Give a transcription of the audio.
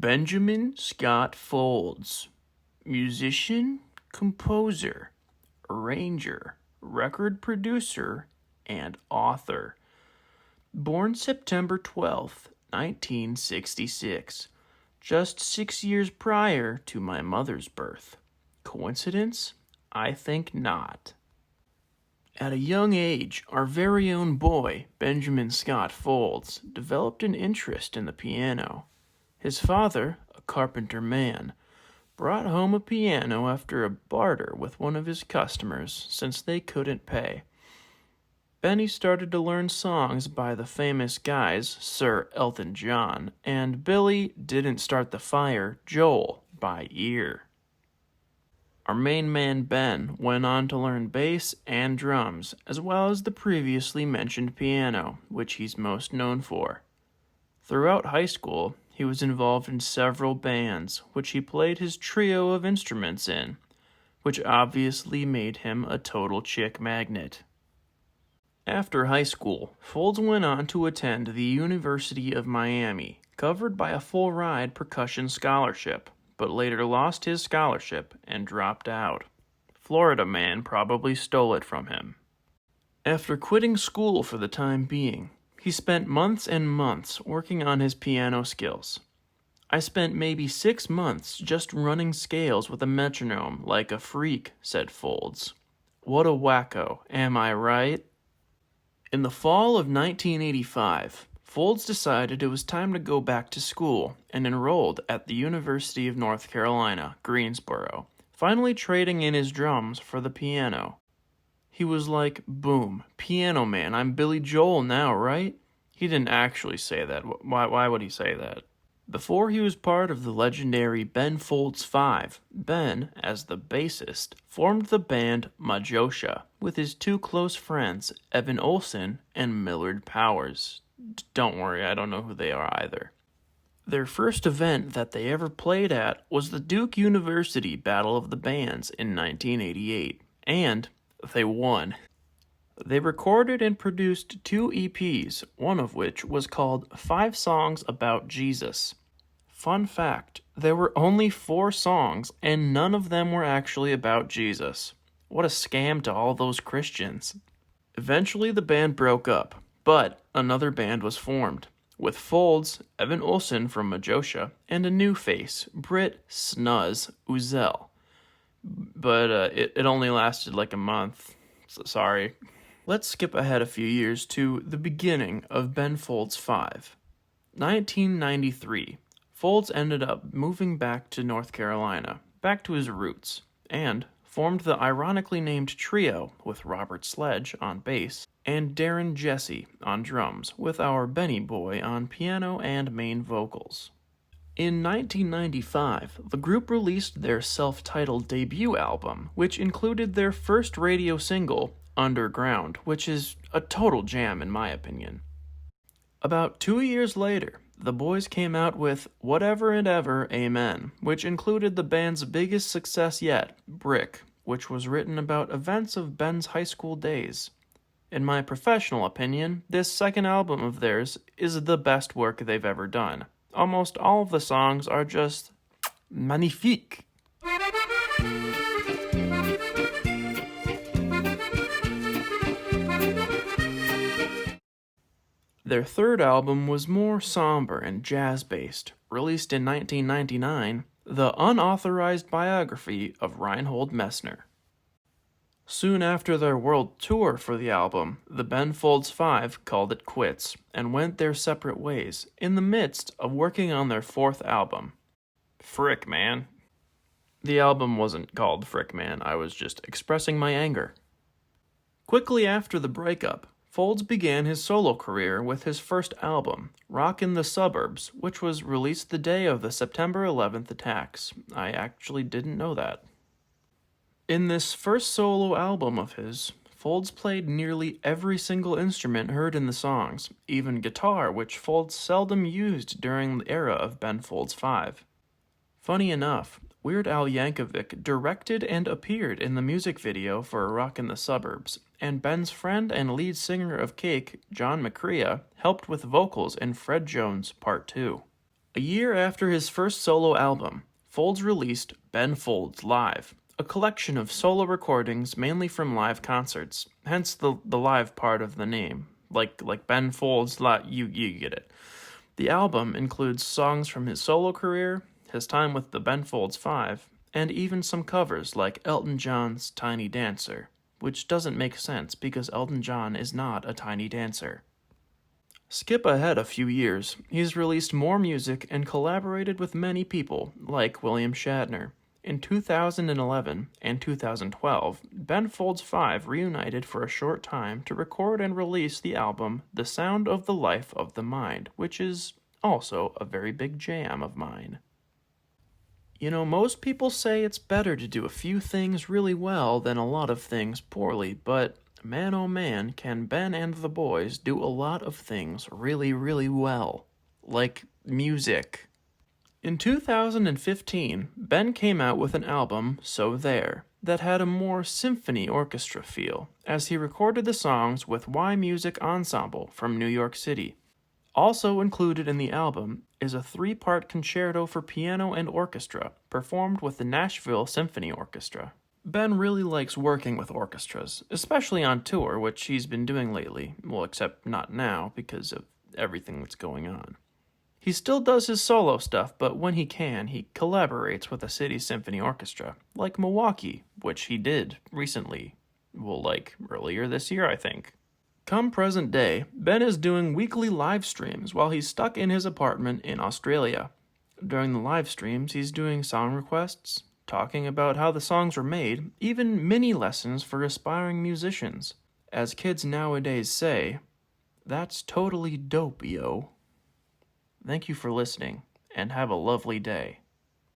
Benjamin Scott Folds, musician, composer, arranger, record producer, and author. Born September 12th, 1966, just 6 years prior to my mother's birth. Coincidence? I think not. At a young age, our very own boy, Benjamin Scott Folds, developed an interest in the piano. His father, a carpenter man, brought home a piano after a barter with one of his customers since they couldn't pay. Benny started to learn songs by the famous guys Sir Elton John, and Billy Didn't Start the Fire, Joel, by ear. Our main man Ben went on to learn bass and drums, as well as the previously mentioned piano, which he's most known for. Throughout high school, he was involved in several bands, which he played his trio of instruments in, which obviously made him a total chick magnet. After high school, Folds went on to attend the University of Miami, covered by a full-ride percussion scholarship, but later lost his scholarship and dropped out. Florida man probably stole it from him. After quitting school for the time being, he spent months and months working on his piano skills. I spent maybe 6 months just running scales with a metronome like a freak, said Folds. What a wacko, am I right? In the fall of 1985, Folds decided it was time to go back to school and enrolled at the University of North Carolina, Greensboro, finally trading in his drums for the piano. He was like, boom, piano man, I'm Billy Joel now, right? He didn't actually say that. Why would he say that? Before he was part of the legendary Ben Folds Five, Ben, as the bassist, formed the band Majosha with his two close friends, Evan Olson and Millard Powers. Don't worry, I don't know who they are either. Their first event that they ever played at was the Duke University Battle of the Bands in 1988, and they won. They recorded and produced 2 EPs, one of which was called 5 Songs About Jesus. Fun fact, there were only 4 songs, and none of them were actually about Jesus. What a scam to all those Christians. Eventually the band broke up, but another band was formed, with Folds, Evan Olson from Majosha, and a new face, Britt Snuzz Uzel. But it only lasted like a month. So sorry. Let's skip ahead a few years to the beginning of Ben Folds 5. 1993, Folds ended up moving back to North Carolina, back to his roots, and formed the ironically named trio with Robert Sledge on bass and Darren Jesse on drums, with our Benny boy on piano and main vocals. In 1995, the group released their self-titled debut album, which included their first radio single, Underground, which is a total jam in my opinion. About 2 years later, the boys came out with Whatever and Ever, Amen, which included the band's biggest success yet, Brick, which was written about events of Ben's high school days. In my professional opinion, this second album of theirs is the best work they've ever done. Almost all of the songs are just magnifique. Their third album was more somber and jazz-based, released in 1999, The Unauthorized Biography of Reinhold Messner. Soon after their world tour for the album, the Ben Folds Five called it quits and went their separate ways in the midst of working on their 4th album. Frick, man. The album wasn't called Frick, man, I was just expressing my anger. Quickly after the breakup, Folds began his solo career with his first album, Rockin' the Suburbs, which was released the day of the September 11th attacks. I actually didn't know that. In this first solo album of his, Folds played nearly every single instrument heard in the songs, even guitar, which Folds seldom used during the era of Ben Folds 5. Funny enough, Weird Al Yankovic directed and appeared in the music video for Rockin' the Suburbs, and Ben's friend and lead singer of Cake, John McCrea, helped with vocals in Fred Jones Part 2. A year after his first solo album, Folds released Ben Folds Live, a collection of solo recordings mainly from live concerts, hence the live part of the name. Like Ben Folds Live, you get it. The album includes songs from his solo career, his time with the Ben Folds Five, and even some covers like Elton John's Tiny Dancer, which doesn't make sense because Elton John is not a tiny dancer. Skip ahead a few years, he's released more music and collaborated with many people, like William Shatner. In 2011 and 2012, Ben Folds 5 reunited for a short time to record and release the album The Sound of the Life of the Mind, which is also a very big jam of mine. You know, most people say it's better to do a few things really well than a lot of things poorly, but man oh man, can Ben and the boys do a lot of things really, really well. Like music. In 2015, Ben came out with an album, So There, that had a more symphony orchestra feel, as he recorded the songs with Y Music Ensemble from New York City. Also included in the album is a 3-part concerto for piano and orchestra, performed with the Nashville Symphony Orchestra. Ben really likes working with orchestras, especially on tour, which he's been doing lately, well, except not now because of everything that's going on. He still does his solo stuff, but when he can, he collaborates with a city symphony orchestra, like Milwaukee, which he did recently. Well, like earlier this year, I think. Come present day, Ben is doing weekly live streams while he's stuck in his apartment in Australia. During the live streams, he's doing song requests, talking about how the songs were made, even mini lessons for aspiring musicians. As kids nowadays say, that's totally dope, yo. Thank you for listening, and have a lovely day.